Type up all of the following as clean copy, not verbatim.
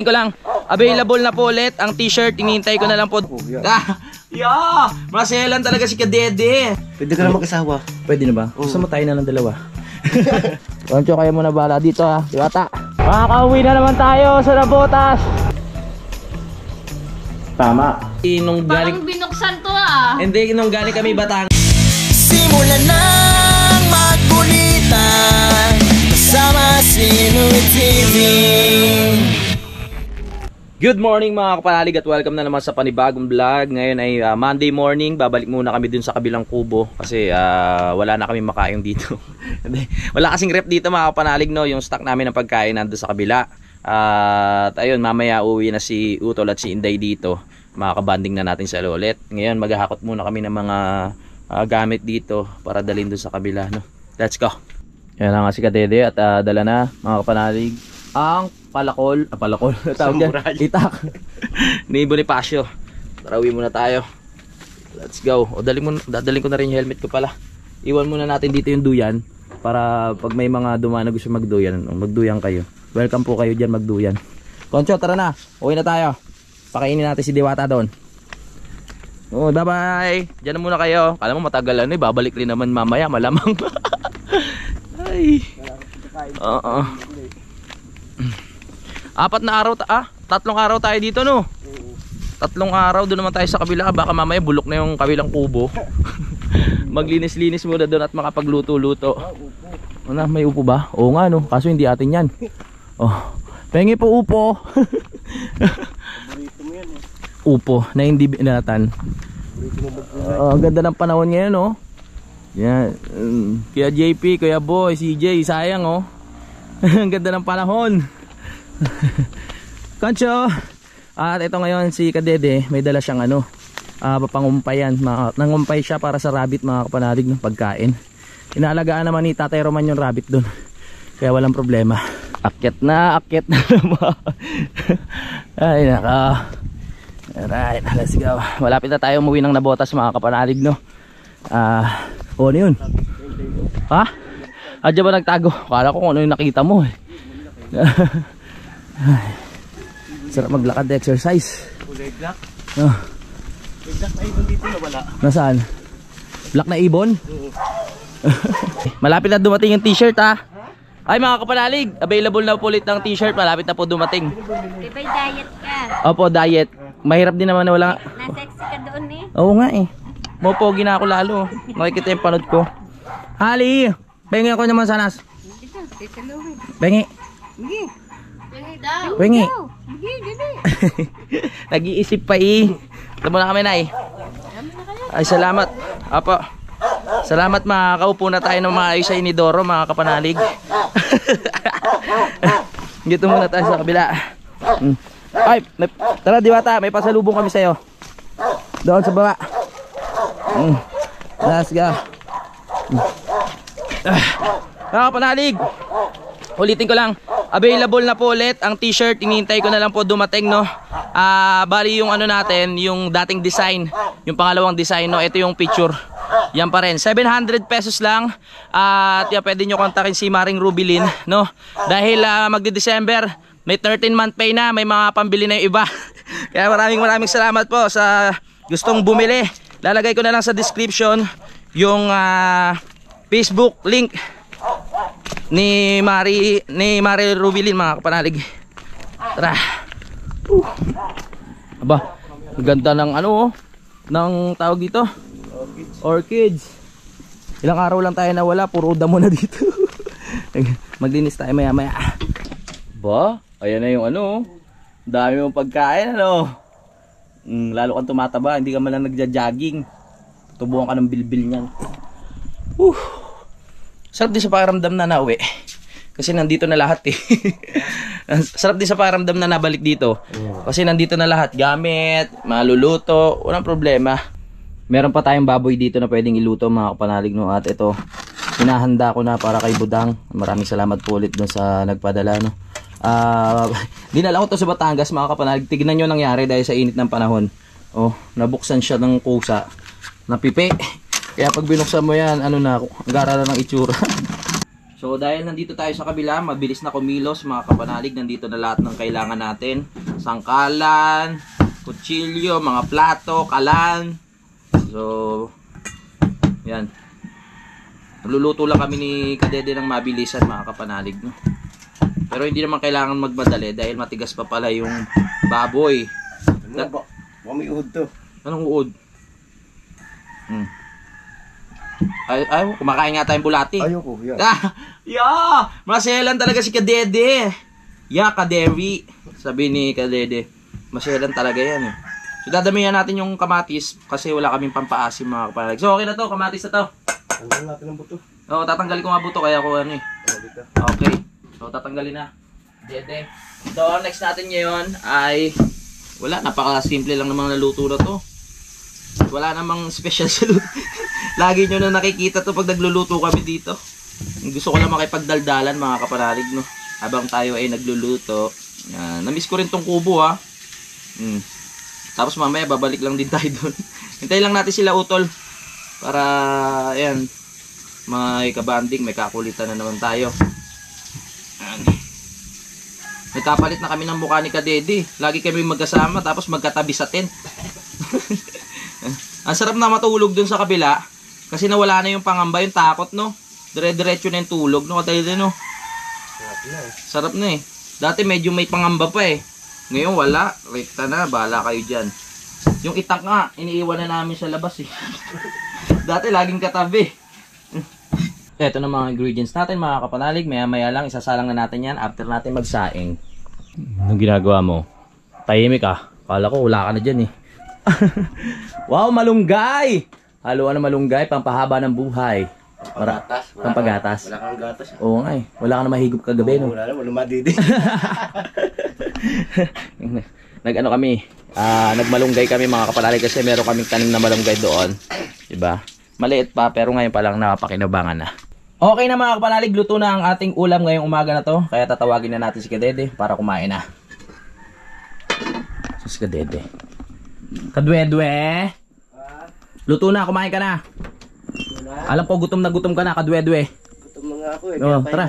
ko lang. Available na po ulit ang t-shirt. Hinihintay ko na lang po. Maselan talaga si Kadede. Pwede ka na mag-asawa. Pwede na ba? Gusto mo tayo na lang dalawa. Koncho, kayo muna bala dito ha. Diwata. Makakauwi na naman tayo sa Nabotas. Tama. Parang binuksan to ah. Hindi, nung galing kami Batangas. Simulan nang magbulitan kasama si Inuit TV. Good morning mga kapanalig at welcome na naman sa panibagong vlog. Ngayon ay Monday morning. Babalik muna kami dun sa kabilang kubo kasi wala na kami makain dito. Wala kasing rep dito mga kapanalig, no? Yung stock namin ng pagkain nandun sa kabila. At ayun, mamaya uwi na si Utol at si Inday dito. Makakabanding na natin sa ulit. Ngayon maghahakot muna kami ng mga gamit dito para dalhin dun sa kabila, no? Let's go. Yan na nga si Kadede at dala na mga kapanalig ang palakol, tawag dyan, itak ni Bonifacio. Tara, uwi muna tayo. Let's go. O dadalhin ko na rin yung helmet ko pala. Iwan muna natin dito yung duyan para pag may mga dumaan na gusto magduyan, magduyan kayo. Welcome po kayo dyan magduyan. Koncho, tara na, uwi na tayo. Pakainin natin si Diwata doon. Oh, bye bye. Diyan na muna kayo. Kala mo matagal ano, babalik rin naman mamaya, malamang. Ay. Apat na araw, tatlong araw tayo dito, no? Tatlong araw, doon naman tayo sa kabila. Baka mamaya bulok na yung kabilang kubo. Maglinis-linis muna doon at makapagluto-luto. Ano, may upo ba? Oo nga, no? Kaso hindi atin yan. Oh, pengi po upo. Upo na hindi binatan. Ang ganda ng panahon ngayon, no? Yan. Kuya JP, Kuya Boy, CJ, sayang, oh. Ang ganda ng panahon. Koncho. At ito ngayon si Kadede, may dala siyang ano, papangumpayan. Nangumpay siya para sa rabbit mga kapanalig ng pagkain. Inaalagaan naman ni Tatay Roman yung rabbit doon. Kaya walang problema. Akyat na naman. Ay naka. Alright, let's go. Malapit na tayo umuwi ng Nabotas mga kapanalig, no? Ano yun? Ha? Adya ba nagtago? Kala ko kung ano yung nakita mo, eh. Sarap maglakad, exercise. Kulay black? Oh. May black na ibon dito na wala. Nasaan? Black na ibon? Malapit na dumating yung t-shirt, ha? Ay mga kapanalig, available na po ulit ng t-shirt. Malapit na po dumating. Diba diet ka? Opo, diet. Mahirap din naman na wala. Nasexy ka doon eh. Oo nga eh. Mopogi na ako lalo. Nakikita yung panood ko. Hali! Pengi ako naman sanas. Dito, tisalawin. Pengi. Hindi. Pengi daw. Pengi. Hindi, gani. Nag-iisip pa eh. Tama na kami na eh. Ay salamat. Apo. Salamat, makakaupo na tayo ng maayos sa inidoro mga kapanalig. Dito muna tayo sa kabila. Ay, tara Diwata, may pasalubong kami sa'yo. Doon sa baba. Let's go. Mga kapanalig, ulitin ko lang, available na po ulit ang t-shirt. Hinihintay ko na lang po dumating, no? Bali yung ano natin, yung dating design, yung pangalawang design, no? Ito yung picture. Yan pa rin, 700 pesos lang. At yan, pwede nyo kontakin si Maring Rubilin, no? Dahil magdi-December, may 13-month pay na, may mga pambili na yung iba. Kaya maraming salamat po sa gustong bumili. Lalagay ko na lang sa description yung Facebook link ni Marie Rubilin mga kapanalig. Tara. Aba, ganda ng ano, ng tawag dito, orchids. Ilang araw lang tayo nawala, puro damo na dito. Maglinis tayo maya maya. Ba, ayan na yung ano, dami mong pagkain, ano. Lalo kang tumataba, hindi ka man lang nagja-jogging. Tubuhan ka ng bilbil niyan. Sarap din sa pakiramdam na nauwi. Kasi nandito na lahat eh. Sarap din sa pakiramdam na nabalik dito. Kasi nandito na lahat. Gamit, maluluto, walang problema. Meron pa tayong baboy dito na pwedeng iluto mga kapanalig, no? At ito, hinahanda ko na para kay Budang. Maraming salamat po ulit dun sa nagpadala, no? Dinala ko to sa Batangas mga kapanalig. Tignan nyo nangyari dahil sa init ng panahon. Oh, nabuksan siya ng kusa. Napipi. Kaya pag binuksan mo yan, ano na, gara na ng itsura. So dahil nandito tayo sa kabila, mabilis na kumilos mga kapanalig. Nandito na lahat ng kailangan natin. Sangkalan, kutsilyo, mga plato, kalan. So, yan. Nagluluto lang kami ni Kadede ng mabilisan mga kapanalig, no? Pero hindi naman kailangan magmadali dahil matigas pa pala yung baboy. Ano ba? May uhod to. Anong uod? Ay, kumakain nga tayong bulati. Ayoko, yan. Maselan talaga si Kadede. Kaderi. Sabi ni Kadede. Maselan talaga yan eh. So dadamihan natin yung kamatis kasi wala kaming pampaasim mga kapanalig. So okay na to, kamatis na to. Tanggalin natin ang buto. Oo, tatanggalin ko nga buto kaya ko ano eh. Okay. So tatanggalin na. Dede. So next natin ngayon ay wala, napaka-simple lang namang naluto na to. Wala namang special sa luto. Lagi nyo na nakikita to pag nagluluto kami dito. Gusto ko lang makipagdaldalan mga kapanalig, no? Habang tayo ay nagluluto. Yan. Namiss ko rin tong kubo ha. Tapos mamaya babalik lang din tayo doon. Hintayin lang natin sila utol. Para ayan, may kabanding, may kakulitan na naman tayo. Ayan. Nagkapalit na kami ng mukha ni Kadede. Lagi kami magkasama tapos magkatabi sa tent. Ang sarap na matulog dun sa kabila. Kasi nawala na yung pangamba, yung takot, no? Dire-diretso na yung tulog, no? Kadede, no? Sarap na eh. Dati medyo may pangamba pa eh. Ngayon wala. Rekta na, bahala kayo dyan. Yung itak nga, iniiwan na namin sa labas eh. Dati laging katabi. Ito na mga ingredients natin mga kapanalig. Maya-maya lang, isasalang na natin yan after natin magsaing. Anong ginagawa mo? Tahimik ah. Kala ko wala ka na dyan eh. Wow, malunggay! Haluan ng malunggay, pampahaba ng buhay. Pampagatas. Wala kang gatas. Oo nga eh. Wala ka na mahigop kagabi, no? Wala na, wala madidi. Nag-ano kami, nagmalunggay kami mga kapanalig kasi meron kaming tanim na malunggay doon. Diba? Maliit pa pero ngayon pa lang napakinabangan na. Okay na mga kapanalig, luto na ang ating ulam ngayong umaga na to. Kaya tatawagin na natin si Kadede para kumain na. Si Kadede. Kadwedwe. Luto na, kumain ka na. Alam ko gutom na gutom ka na, Kadwedwe. Gutom na nga ako eh. Oh, tara.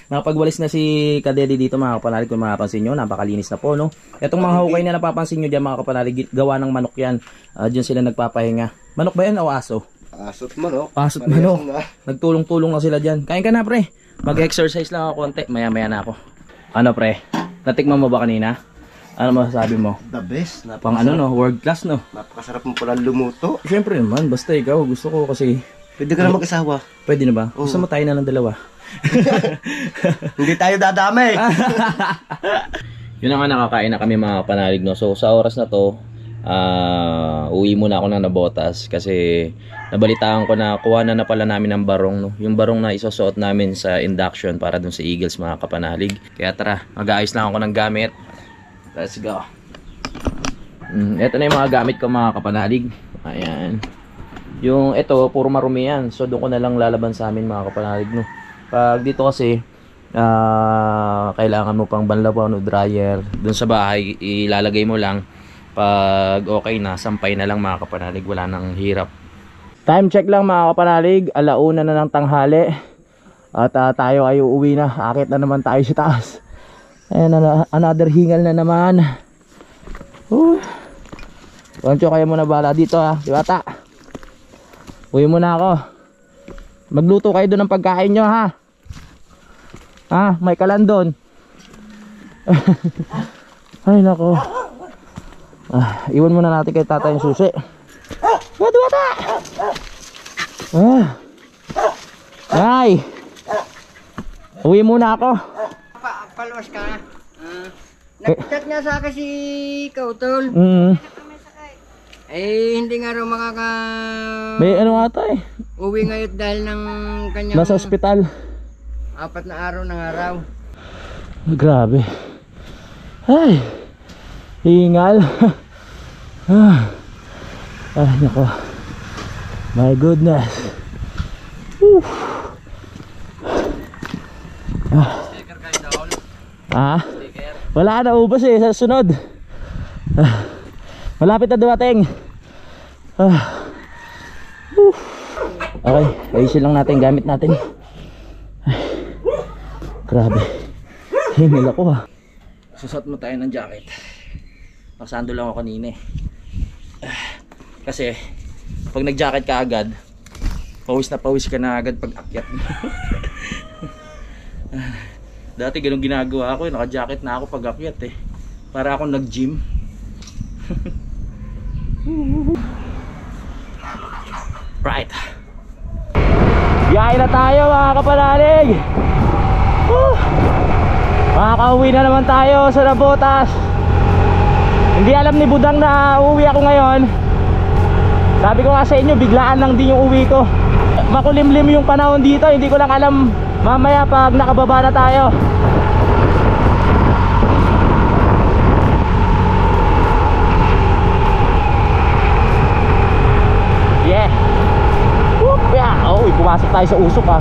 Nakapagwalis na si Kadede dito mga kapanalig. Kung mapapansin nyo, napakalinis na po, no? Itong mga hukay na napapansin nyo dyan mga kapanalig, gawa ng manok yan. Dyan sila nagpapahinga. Manok ba yan o aso? Asot manok. Asot manok. Nagtulong-tulong na sila dyan. Kain ka na, pre. Mag-exercise lang ako konti. Maya-maya na ako. Ano, pre? Natikman mo ba kanina? Ano masasabi mo? The best. Pang ano, no? World class, no? Napakasarap mo pala lumuto. Siyempre naman. Basta ikaw. Gusto ko kasi... Pwede ka na mag-asawa. Pwede na ba? Gusto mo tayo na ng dalawa? Hindi tayo dadami. Yun na nga, nakakain na kami mga panalig, no? So sa oras na to, uwi muna ako ng Nabotas kasi nabalitaan ko na kuha na pala namin ng barong, no? Yung barong na isusuot namin sa induction para dun sa Eagles mga kapanalig. Kaya tara, mag-aayos lang ako ng gamit. Let's go. Ito na yung mga gamit ko mga kapanalig. Ayan. Yung ito, puro marumi yan. So doon ko na lang lalaban sa amin mga kapanalig, no? Pag dito kasi kailangan mo pang banlawan o dryer. Doon sa bahay ilalagay mo lang. Pag okay na, sampay na lang mga kapanalig. Wala nang hirap. Time check lang mga kapanalig. 1:00 na ng tanghali. At tayo ay uuwi na. Akit na naman tayo sa taas. Ayan, another hingal na naman. Pancho, kaya mo na bala dito ha. Diwata. Uwi muna ako. Magluto kayo doon ng pagkain nyo ha. Ha, may kalan doon. Ay nako. Iwan muna natin kay tatay yung susi. Diwata. Ay. Uwi muna ako. Paluwas ka na. Nag-chat nga sa akin si Kautol. Eh, hindi nga raw May ano ata eh. uwi ngayon dahil ng kanyang Nasa ospital. 4 na araw ng araw. Grabe. Ay. Hingal. Ay, nako. My goodness. Wala na, ubos eh sa sunod. Malapit na dumating. Okay, ayusin lang natin gamit natin. Grabe. Hingil ako ha. Susot mo tayo ng jacket. Pasando lang ako kanina eh. Kasi pag nag-jacket ka agad, pawis na pawis ka na agad pag akyat mo. Dati ganun ginagawa ako, naka-jacket na ako pag akyat eh. Para akong nag-gym. Right. Biyahe na tayo mga kapanalig. Makakauwi na naman tayo sa Nabotas. Hindi alam ni Budang na uuwi ako ngayon. Sabi ko nga sa inyo, biglaan lang din yung uwi ko. Makulimlim yung panahon dito. Hindi ko lang alam mamaya pag nakababa na tayo. Yeah. Whoop, yeah. Oh, pumasok tayo sa usok ha.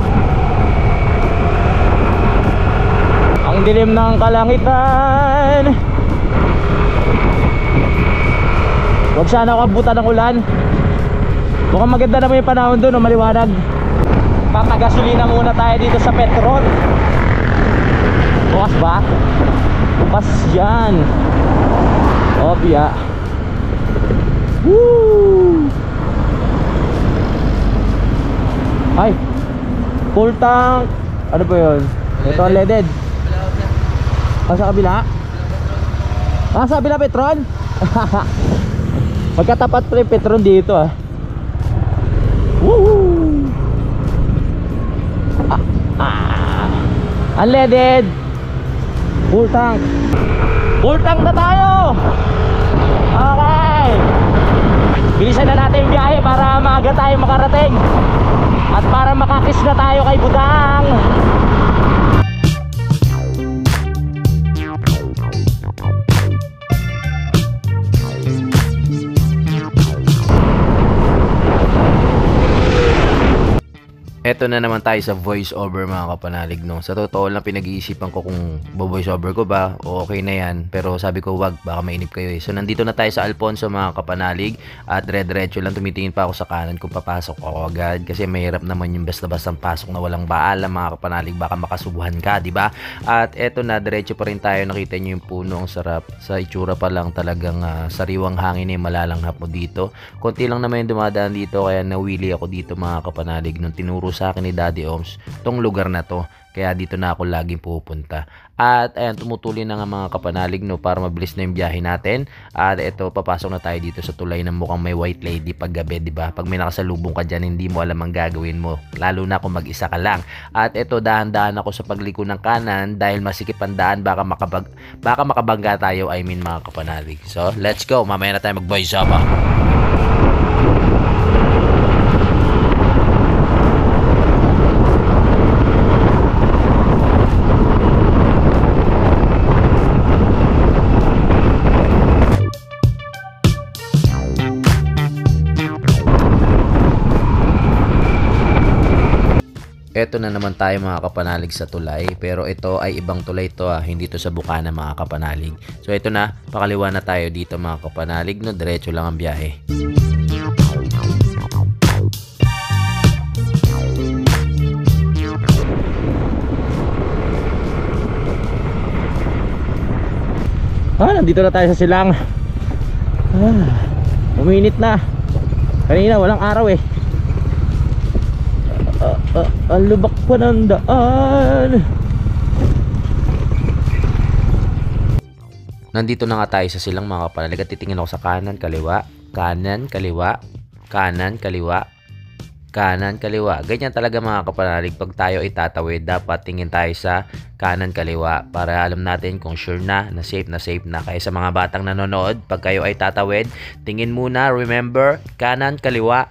Ang dilim ng kalangitan. Huwag sana ako abutan ng ulan. Mukhang maganda naman yung panahon doon, maliwanag. Papagasolina muna tayo dito sa Petron. Bukas ba? Bukas yan. Obya. Woo! Ay, full tank. Ano ba yun? Ito unleaded. Sa kabila? Sa kabila Petron? Magkatapat pa yung Petron dito ah. Woo! Unleaded. Full tank. Full tank na tayo. Okay. Bilisan na natin yung biyahe para maaga tayo makarating. At para makakiss na tayo kay Budang. Eto na naman tayo sa voice over mga kapanalig no. Sa totoo lang pinag-iisipan ko kung voice over ko ba o okay na yan. Pero sabi ko wag, baka mainip kayo eh. So nandito na tayo sa Alfonso mga kapanalig. At red-diretso lang, tumitingin pa ako sa kanan kung papasok ako agad. Kasi mahirap naman yung basta-bastang pasok na walang baala mga kapanalig. Baka makasubuhan ka, di ba? At eto na, diretso pa rin tayo. Nakita nyo yung puno, ang sarap. Sa itsura pa lang talagang sariwang hangin eh, malalanghap mo dito. Konti lang naman yung dumadaan dito, kaya nawili ako dito mga kapanalig. Nung tinuro sa akin ni Daddy Oms tong lugar na to, kaya dito na ako laging pupunta. At ayan, tumutuloy na nga mga kapanalig no, para mabilis na yung biyahe natin. At ito, papasok na tayo dito sa tulay na mukhang may white lady pag gabi, di ba? Pag may nakasalubong ka dyan, hindi mo alam ang gagawin mo, lalo na kung mag-isa ka lang. At ito, dahan-dahan ako sa pagliko ng kanan dahil masikip ang daan, baka makabangga tayo, I mean mga kapanalig. So let's go, mamaya na tayo mag-voice over. Eto na naman tayo mga kapanalig sa tulay, pero ito ay ibang tulay to hindi to sa Bukana mga kapanalig. So ito na, pakaliwa na tayo dito mga kapanalig no, diretso lang ang biyahe. Nandito na tayo sa silang. Uminit na. Kanina walang araw eh. Ang lubak pa ng daan. Nandito na nga tayo sa silang mga kapanalig at titingin ako sa kanan, kaliwa, kanan, kaliwa, kanan, kaliwa, kanan, kaliwa. Ganyan talaga mga kapanalig, pag tayo ay tatawid, dapat tingin tayo sa kanan, kaliwa para alam natin kung sure na safe na. Kaya sa mga batang nanonood, pag kayo ay tatawid, tingin muna, remember, kanan, kaliwa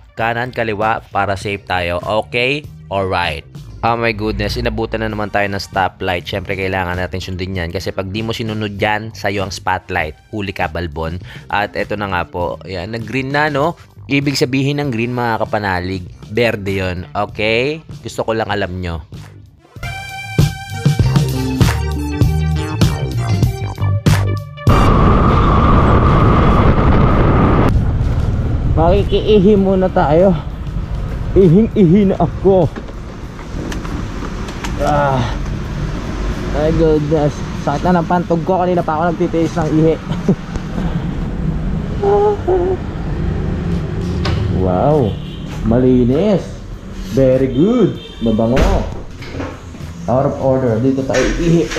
para safe tayo. Okay? Alright. Oh my goodness, inabutan na naman tayo ng stoplight. Syempre kailangan natin sundin yan kasi pag di mo sinunod yan, sa'yo ang spotlight. Huli ka, balbon. At eto na nga po, yan, nag-green na no. Ibig sabihin ng green mga kapanalig, berde yon. Okay? Gusto ko lang alam nyo. Makikiihi muna tayo. Ihing-ihi na ako. My goodness. Sakit na ng pantog ko. Kanina pa ako nagtitiis ng ihi. Wow. Malinis. Very good. Mabango. Out of order. Dito tayo ihi.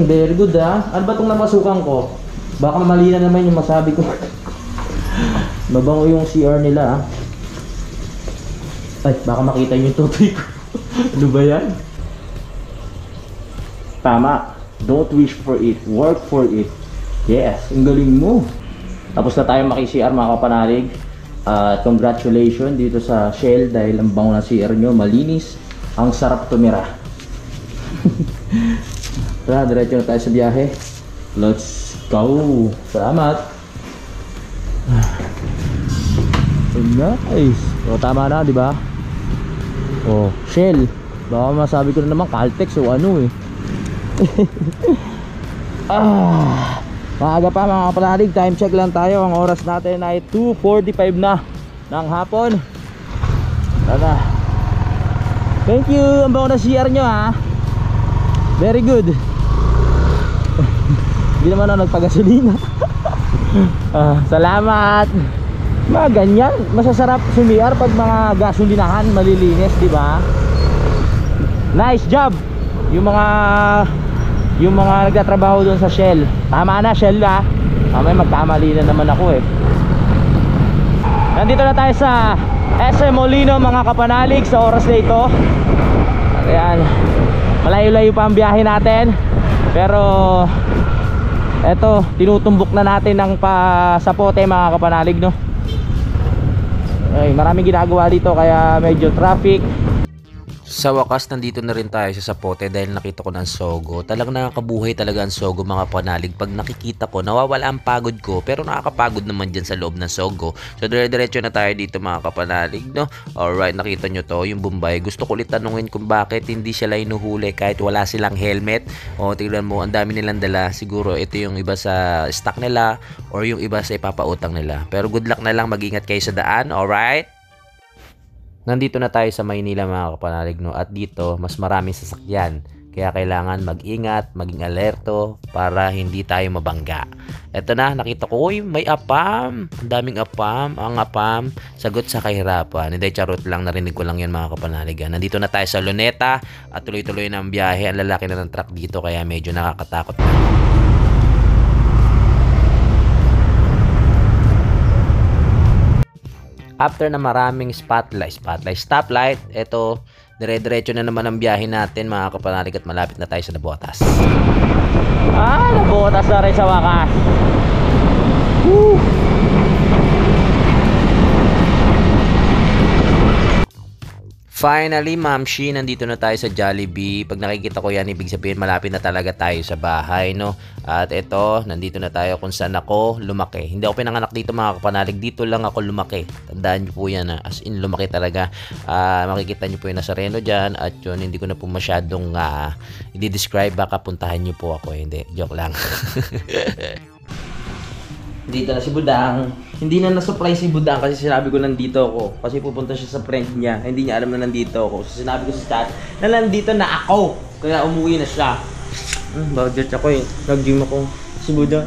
Very good ah. Ano ba itong napasukan ko? Baka mali na naman yung masabi ko. Mabango yung CR nila ah. Ay, baka makita nyo yung topic ko. Ano ba yan? Tama. Don't wish for it. Work for it. Yes, ang galing mo. Tapos na tayo maki-CR mga kapanalig. Congratulations dito sa Shell dahil ang bango ng CR nyo. Malinis. Ang sarap tumira. Tara, diretso na tayo sa biyahe. Let's go. Salamat. Nice. O, tama na, di ba? O, Shell. Baka masabi ko na naman Caltex o ano eh. Maaga pa mga kapanalig. Time check lang tayo. Ang oras natin ay 2:45 na ng hapon. Tara. Thank you. Ang bango na CR nyo ha. Very good. Hindi naman ako nagpagasolina. Salamat. Mga ganyan. Masasarap sumiyar pag mga gasolinahan malilinis, di ba? Nice job. Yung mga nagtatrabaho doon sa Shell. Tama na Shell ha. Mamaya magkamali na naman ako eh. Nandito na tayo sa SM Molino mga kapanalig sa oras na ito. Ayan. Malayo-layo pa ang biyahe natin. Pero eto, tinutumbok na natin ng pasapote mga kapanalig no. Ay, maraming ginagawa dito kaya medyo traffic. Sa wakas, nandito na rin tayo sa Sapote dahil nakita ko ng Sogo. Talagang nakakabuhay talaga ang Sogo mga panalig. Pag nakikita ko, nawawala ang pagod ko pero nakakapagod naman dyan sa loob ng Sogo. So dire-diretso na tayo dito mga kapanalig no. Alright, nakita nyo to, yung Bombay. Gusto ko ulit tanungin kung bakit hindi sila inuhuli kahit wala silang helmet. O tignan mo, ang dami nilang dala. Siguro ito yung iba sa stock nila or yung iba sa ipapautang nila. Pero good luck na lang, mag-ingat kayo sa daan. Alright? Nandito na tayo sa Maynila mga kapanalig no, at dito mas maraming sasakyan kaya kailangan mag-ingat, maging alerto para hindi tayo mabangga. Eto na, nakita ko, uy, may apam, ang daming apam. Ang apam, sagot sa kahirapan. Hindi, charot lang, narinig ko lang yan mga kapanalig. Nandito na tayo sa Luneta at tuloy-tuloy na ang biyahe. Ang lalaki na ng truck dito kaya medyo nakakatakot na. After na maraming stoplight, eto, dire-diretso na naman ang biyahe natin mga kapanalig at malapit na tayo sa Nabotas. Nabotas na rin sa wakas. Woo! Finally, Mamshi, nandito na tayo sa Jollibee. Pag nakikita ko yan, ibig sabihin malapit na talaga tayo sa bahay, no? At ito, nandito na tayo kung saan ako lumaki. Hindi ako pinanganak dito mga kapanalig. Dito lang ako lumaki. Tandaan nyo po yan, as in lumaki talaga. Makikita nyo po yung Nazareno dyan. At yun, hindi ko na po masyadong i-describe. Baka puntahan nyo po ako. Hindi, joke lang. Dito na si Budang. Hindi na na-surprise si Budang kasi sinabi ko nandito ako. Kasi pupunta siya sa friend niya. Hindi niya alam na nandito ako. So sinabi ko sa chat na nandito na ako. Kaya umuwi na siya. Budget ako eh. Nag-gym ako. Si Budang.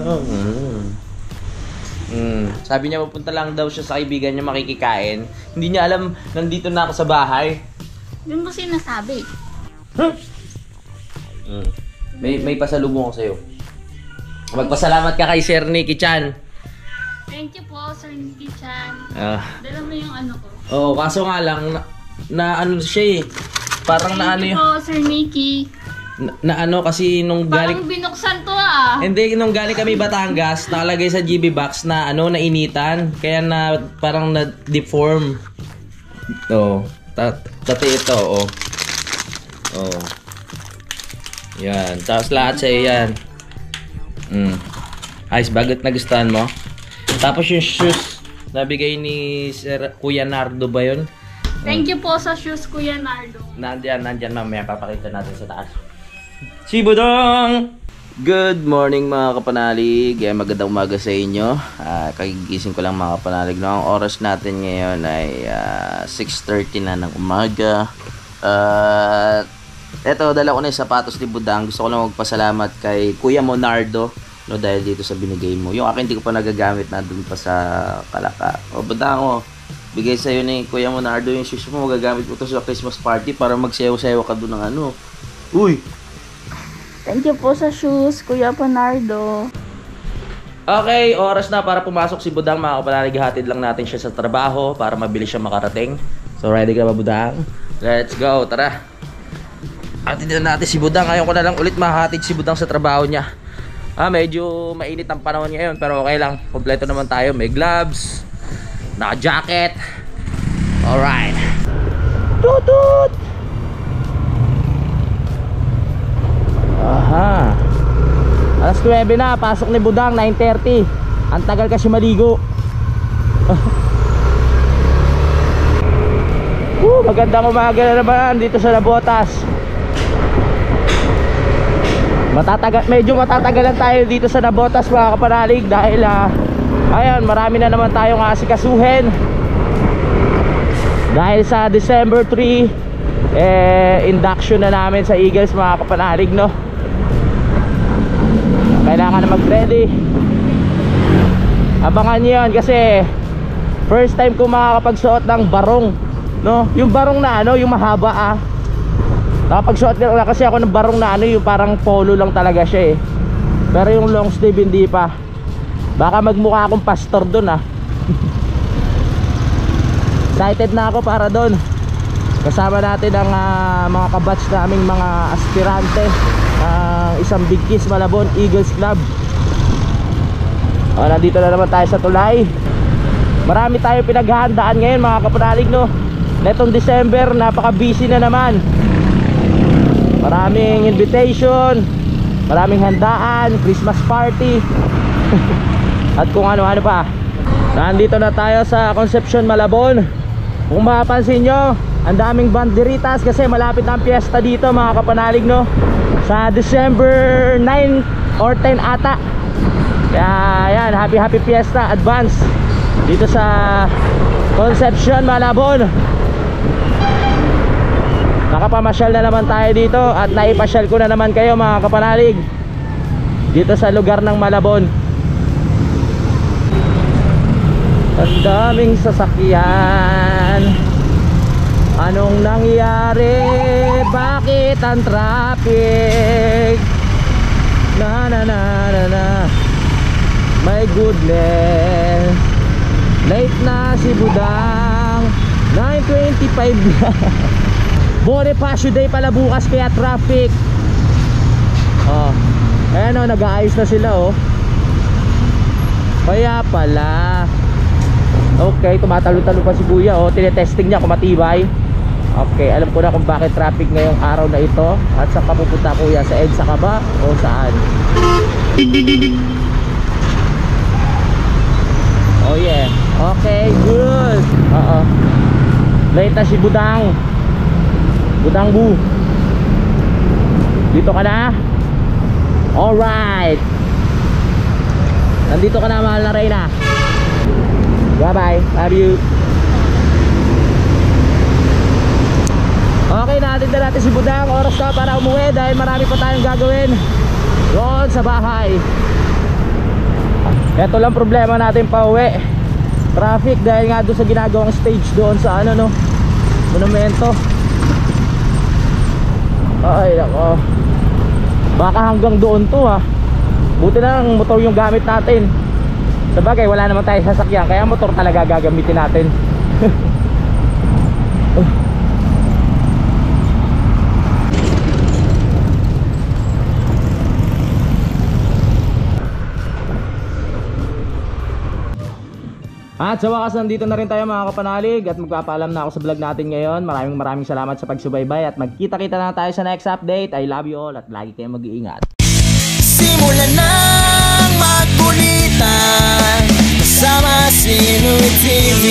Sabi niya pupunta lang daw siya sa kaibigan niya makikikain. Hindi niya alam nandito na ako sa bahay. Hindi mo sinasabi. May pasalubong ako sa'yo. Magpasalamat ka kay Sir Nicky Chan. Thank you po, Sir Nicky Chan. Dala mo yung ano ko. Oo, kaso nga lang na ano siya eh. Parang na ano Thank you po, Sir Nicky. Na ano kasi nung galing Parang binuksan to ah. hindi, nung galing kami Batangas, nakalagay sa GB box na ano, nainitan. Kaya na parang na-deform. Oo. Pati ito, oh. Oh. Yan. Tapos lahat sa'yo yan. Ayos, bagat na gustuhan mo. Tapos yung shoes nabigay ni Sir Kuya Nardo ba yun? Thank you po sa shoes, Kuya Nardo. Nandyan mamaya papakita natin sa taas. Si Budong! Good morning mga kapanalig. Magandang umaga sa inyo. Kagigising ko lang mga kapanalig. No? Ang oras natin ngayon ay 6:30 na ng umaga. Eto, dala ko na yung sapatos ni Budang. Gusto ko lang magpasalamat kay Kuya Monardo, no, dahil dito sa binigay mo. Yung akin hindi ko pa nagagamit, na dun pa sa Kalaka. O Budang, bigay sa'yo ni Kuya Monardo yung shoes mo. Magagamit mo to sa Christmas party para magsayaw-sayaw ka dun ng ano. Uy! Thank you po sa shoes, Kuya Panardo. Okay, oras na para pumasok si Budang. Mga kapanalig, hatid lang natin siya sa trabaho para mabilis siya makarating. So ready ka ba, Budang? Let's go, tara. Hatid na natin si Budang. Ngayon ko na lang ulit mahatid si Budang sa trabaho niya. Medyo mainit ang panahon ngayon, pero okay lang. Kompleto naman tayo. May gloves, naka-jacket. Alright. Tutut! Aha. Alas 9 na, pasok ni Budang, 9:30. Ang tagal kasi maligo. Magandang umaga na naman dito sa Nabotas. Medyo matatagalan tayo dito sa Nabotas, mga kapanalig, dahil ayun, marami na naman tayong asikasuhin. Dahil sa December 3 induction na namin sa Eagles, mga kapanalig, no. Kailangan na mag-ready. Abangan nyo yan kasi first time ko makakapagsuot ng barong, no? Yung barong na ano, yung mahaba nakapagsuot na kasi ako ng barong na ano, yung parang polo lang talaga siya pero yung long sleeve hindi pa. Baka magmukha akong pastor dun Excited na ako para dun. Kasama natin ang mga kabatch naming mga aspirante isang Big Kiss Malabon Eagles Club. Nandito na naman tayo sa tulay. Marami tayong pinaghahandaan ngayon, mga kapanalig, no. Netong December, napaka busy na naman. Maraming invitation, maraming handaan, Christmas party at kung ano-ano pa. Nandito na tayo sa Concepcion, Malabon. Kung mapapansin nyo, ang daming banderitas kasi malapit ang piyesta dito, mga kapanalig, no. Sa December 9 or 10 ata. Kaya yan, happy fiesta advance dito sa Concepcion, Malabon. Nakapamasyal na naman tayo dito at naipasyal ko na naman kayo, mga kapanalig, dito sa lugar ng Malabon. Ang daming sasakyan. Anong nangyari? Bakit ang traffic? Na na na na na. My goodness. Late na si Budang. 9:25 na. Bonifacio Day pala bukas kaya traffic. Ayan nag-aayos na sila kaya pala. Okay, tumatalo-talo pa si Kuya tinetesting niya kung matibay. Okay, alam ko na kung bakit traffic ngayong araw na ito. At saan ka pupunta, Kuya? Sa EDSA ka ba? O saan? Oh yeah. Okay, good. Late na si Budang. Budang Bu, dito ka na? Alright. Nandito ka na, mahal na Reyna. Bye bye, love you. Okay, natin na natin si Budang. Oras na para umuwi dahil marami pa tayong gagawin doon sa bahay. Ito lang problema natin pa uwi, traffic, dahil nga doon sa ginagawang stage doon sa monumento. Ay nako, baka hanggang doon to buti na lang motor yung gamit natin. Sabagay wala naman tayo sasakyan, kaya motor talaga gagamitin natin. At sa wakas, nandito na rin tayo, mga kapanalig, at magpapaalam na ako sa vlog natin ngayon. Maraming salamat sa pagsubaybay at magkita-kita na tayo sa next update. I love you all at lagi kayong mag-iingat. Simulan ng magkulitan kasama si Nuit TV.